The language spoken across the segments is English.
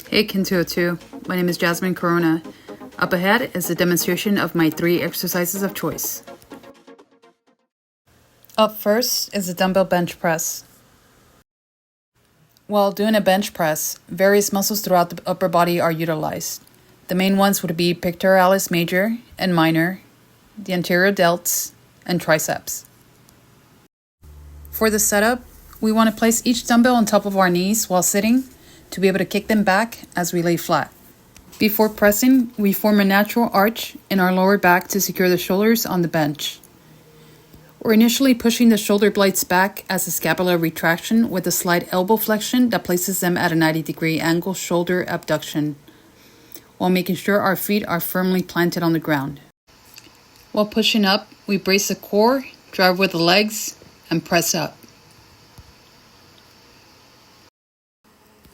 Hey Kin202, my name is Jasmine Corona. Up ahead is a demonstration of my 3 exercises of choice. Up first is a dumbbell bench press. While doing a bench press, various muscles throughout the upper body are utilized. The main ones would be pectoralis major and minor, the anterior delts, and triceps. For the setup, we want to place each dumbbell on top of our knees while sitting to be able to kick them back as we lay flat. Before pressing, we form a natural arch in our lower back to secure the shoulders on the bench. We're initially pushing the shoulder blades back as a scapular retraction with a slight elbow flexion that places them at a 90-degree angle shoulder abduction, while making sure our feet are firmly planted on the ground. While pushing up, we brace the core, drive with the legs, and press up.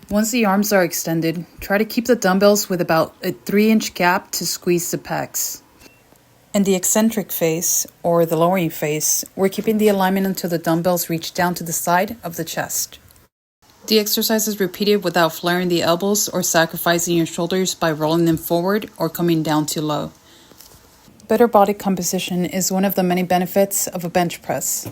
Once the arms are extended, try to keep the dumbbells with about a 3-inch gap to squeeze the pecs. In the eccentric phase, or the lowering phase, we're keeping the alignment until the dumbbells reach down to the side of the chest. The exercise is repeated without flaring the elbows or sacrificing your shoulders by rolling them forward or coming down too low. Better body composition is one of the many benefits of a bench press,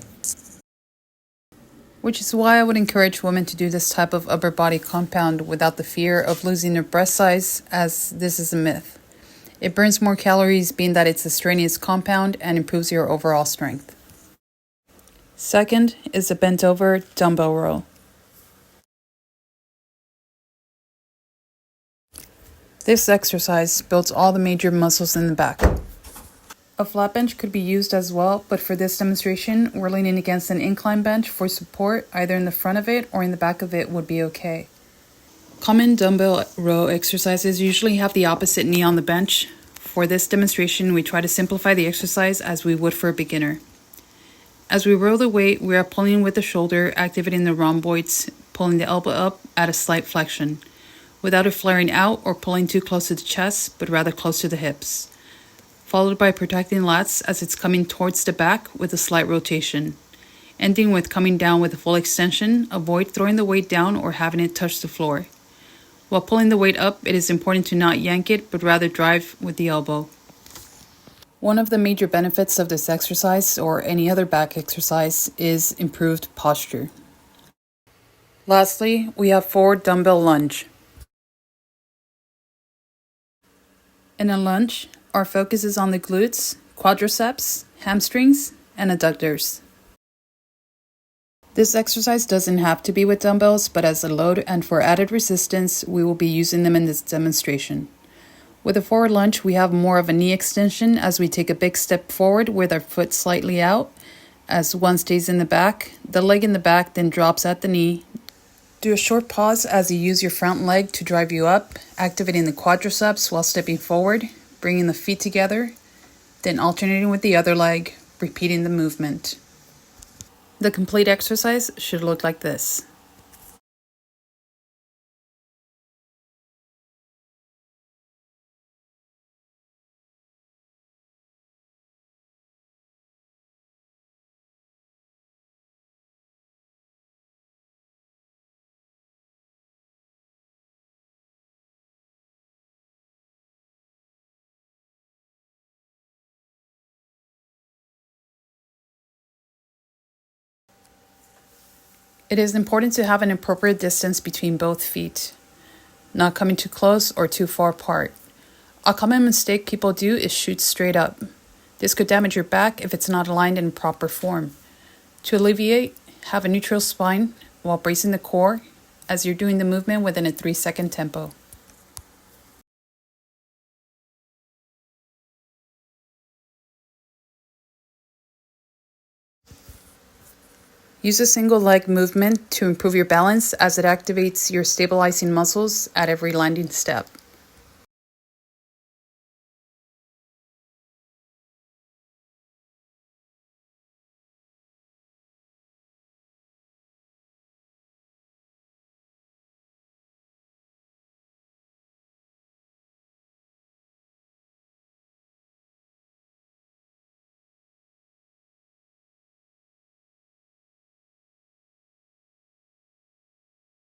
which is why I would encourage women to do this type of upper body compound without the fear of losing their breast size, as this is a myth. It burns more calories, being that it's a strenuous compound, and improves your overall strength. Second is a bent over dumbbell row. This exercise builds all the major muscles in the back. A flat bench could be used as well, but for this demonstration, we're leaning against an incline bench for support. Either in the front of it or in the back of it would be okay. Common dumbbell row exercises usually have the opposite knee on the bench. For this demonstration, we try to simplify the exercise as we would for a beginner. As we row the weight, we are pulling with the shoulder, activating the rhomboids, pulling the elbow up at a slight flexion, without it flaring out or pulling too close to the chest, but rather close to the hips, followed by protecting lats as it's coming towards the back with a slight rotation, ending with coming down with a full extension. Avoid throwing the weight down or having it touch the floor. While pulling the weight up, it is important to not yank it, but rather drive with the elbow. One of the major benefits of this exercise, or any other back exercise, is improved posture. Lastly, we have forward dumbbell lunge. In a lunge, our focus is on the glutes, quadriceps, hamstrings, and adductors. This exercise doesn't have to be with dumbbells, but as a load and for added resistance, we will be using them in this demonstration. With a forward lunge, we have more of a knee extension as we take a big step forward with our foot slightly out. As one stays in the back, the leg in the back then drops at the knee. Do a short pause as you use your front leg to drive you up, activating the quadriceps while stepping forward, bringing the feet together, then alternating with the other leg, repeating the movement. The complete exercise should look like this. It is important to have an appropriate distance between both feet, not coming too close or too far apart. A common mistake people do is shoot straight up. This could damage your back if it's not aligned in proper form. To alleviate, have a neutral spine while bracing the core as you're doing the movement within a 3-second tempo. Use a single leg movement to improve your balance as it activates your stabilizing muscles at every landing step.